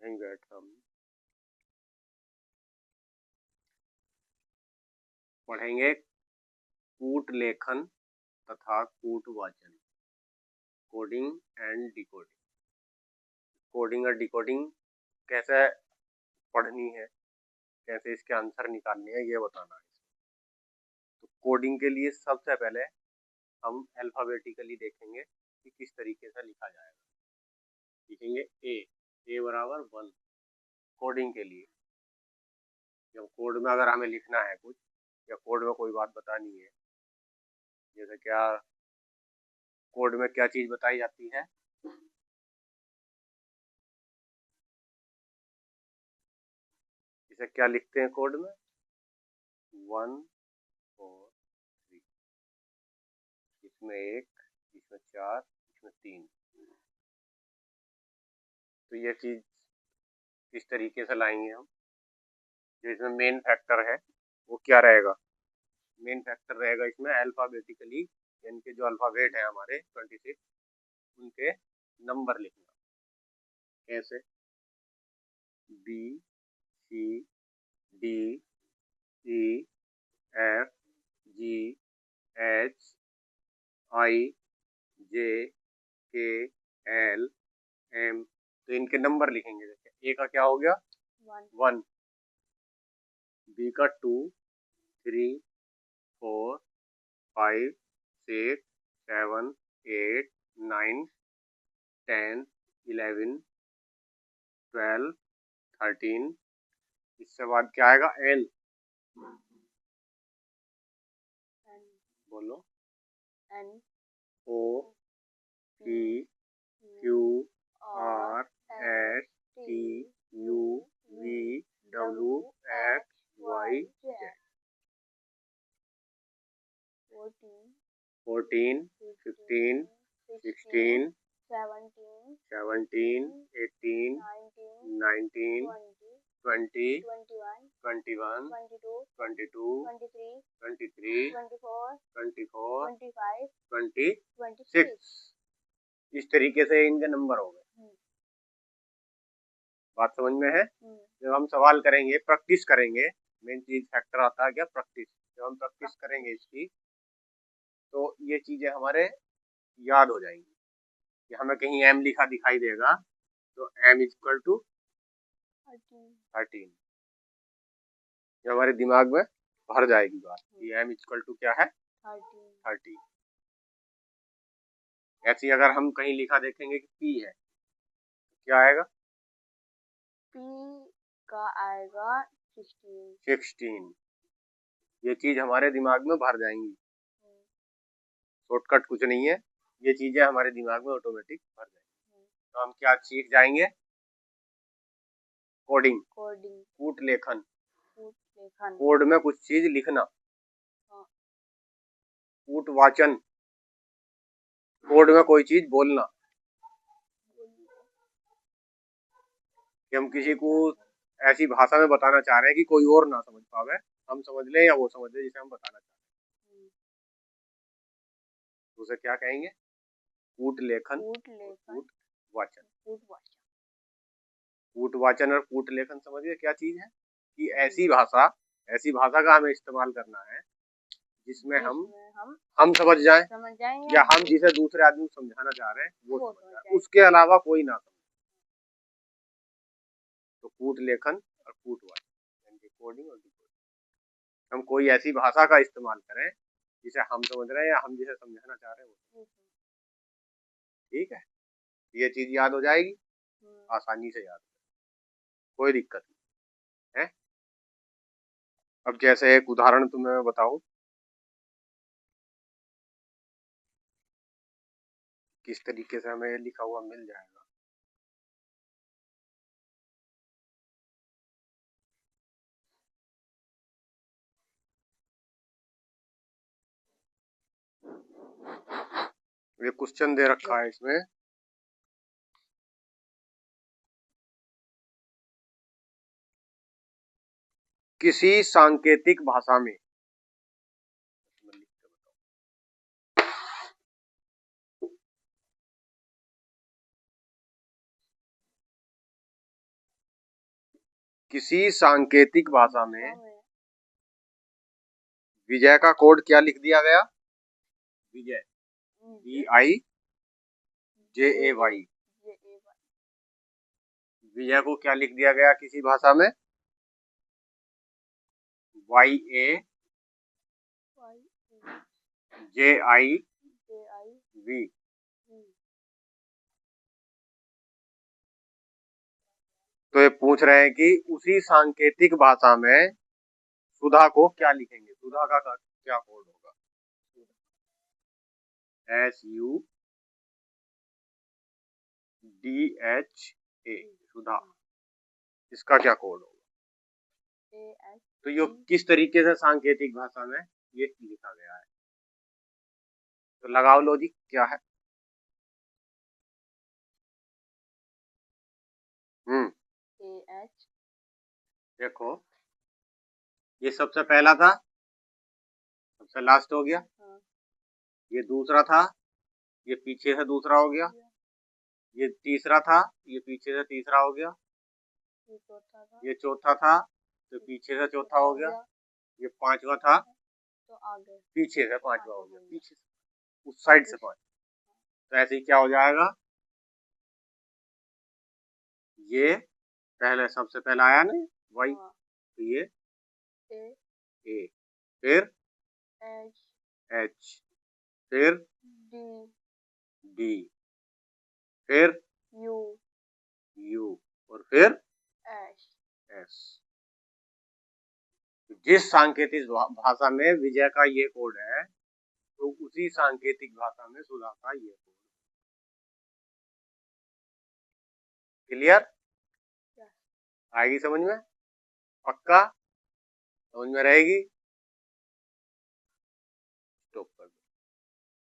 एंगेट हम पढ़ेंगे कूट लेखन तथा कूट वाचन, कोडिंग एंड डिकोडिंग। कोडिंग और डिकोडिंग कैसे पढ़नी है, कैसे इसके आंसर निकालने हैं, ये बताना है। तो कोडिंग के लिए सबसे पहले हम अल्फाबेटिकली देखेंगे कि किस तरीके से लिखा जाएगा। लिखेंगे ए बराबर 1 कोडिंग के लिए। जब कोड में अगर हमें लिखना है कुछ या कोड में कोई बात बतानी है, जैसे क्या कोड में क्या चीज बताई जाती है, इसे क्या लिखते हैं कोड में 1 4 3, इसमें 1, इसमें 4, इसमें 3। तो ये चीज किस तरीके से लाएंगे हम। जो इसमें मेन फैक्टर है वो क्या रहेगा, मेन फैक्टर रहेगा इसमें अल्फाबेटिकली, यानी कि जो अल्फाबेट है हमारे 26 उनके नंबर लिखना। कैसे B C D E F G H I J K L M, तो इनके नंबर लिखेंगे। जैसे ए का क्या हो गया 1, बी का 2 3 4 5 6 7 8 9 10 11 12 13। इससे बाद क्या आएगा एन, बोलो N O P Q R S T U V W X Y Z. 14 15 16 17 18 19 20 21 22 23 24 26। इस तरीके से इनके नंबर हो गए। बात समझ में है। जब हम सवाल करेंगे, प्रैक्टिस करेंगे, मेन चीज फैक्टर आता है क्या, प्रैक्टिस। जब हम प्रैक्टिस करेंगे इसकी तो ये चीजें हमारे याद हो जाएंगी। कि हमें कहीं एम लिखा दिखाई देगा तो एम इक्वल टू 13, जो हमारे दिमाग में भर जाएगी बात कि एम इक्वल टू क्या है 30। ऐसी अगर हम कहीं लिखा देखेंगे कि पी है, क्या आएगा पी का आएगा 16। ये चीज हमारे दिमाग में भर जाएंगी। शॉर्टकट कुछ नहीं है, ये चीजें हमारे दिमाग में ऑटोमेटिक भर जाएंगी। तो हम क्या सीख जाएंगे, कोडिंग, कूट लेखन, कोड में कुछ चीज लिखना, कूट वाचन, कोड में कोई चीज बोलना। कि हम किसी को ऐसी भाषा में बताना चाह रहे हैं कि कोई और ना समझ पावे, हम समझ लें या वो समझ ले जिसे हम बताना चाहते हैं, तो उसे क्या कहेंगे कूट लेखन, कूट वाचन। कूट वाचन और कूट लेखन समझिए क्या चीज है कि ऐसी भाषा का हमें इस्तेमाल करना है जिसमें हम समझ जाएं या हम जिसे दूसरे आदमी को समझाना चाह रहे हैं वो समझ जाए, उसके अलावा कोई ना समझे। तो कूट लेखन और कूट वाचन यानी कोडिंग और डिकोडिंग। हम कोई ऐसी भाषा का इस्तेमाल करें जिसे हम समझ रहे हैं या हम जिसे समझाना चाह रहे हैं वो। ठीक है, ये चीज याद हो जाएगी, आसानी से याद हो जाएगी, कोई दिक्कत नहीं है। अब जैसे एक उदाहरण तुम्हें मैं बताऊं किस तरीके से हमें लिखा हुआ मिल जाएगा। ये क्वेश्चन दे रखा है इसमें, किसी सांकेतिक भाषा में किसी सांकेतिक भाषा में में विजय का कोड क्या लिख दिया गया? विजय VIJAY, विजय को क्या लिख दिया गया किसी भाषा में? YAJIV। तो ये पूछ रहे हैं कि उसी सांकेतिक भाषा में सुधा को क्या लिखेंगे? सुधा का क्या कोड होगा? SUDHA, सुधा, इसका क्या कोड होगा? तो ये किस तरीके से सांकेतिक भाषा में ये लिखा गया है? तो लगाओ लॉजिक क्या है? देखो, ये सबसे पहला था, सबसे लास्ट हो गया। ये दूसरा था, ये पीछे से दूसरा हो गया। ये तीसरा था, ये पीछे से तीसरा हो गया। ये चौथा था, तो पीछे से चौथा हो गया। ये पांचवा था, तो आगे पीछे से पांचवा हो गया। पीछे से, उस साइड से पांच। तो ऐसे ही क्या हो जाएगा? ये पहले सबसे पहला आया ना वाई, तो ये ए, फिर एच, फिर डी, फिर यू, और फिर एस। जिस सांकेतिक भाषा में विजय का ये कोड है, तो उसी सांकेतिक भाषा में सुधा का ये कोड। क्लियर? आएगी समझ में? पक्का समझ में रहेगी?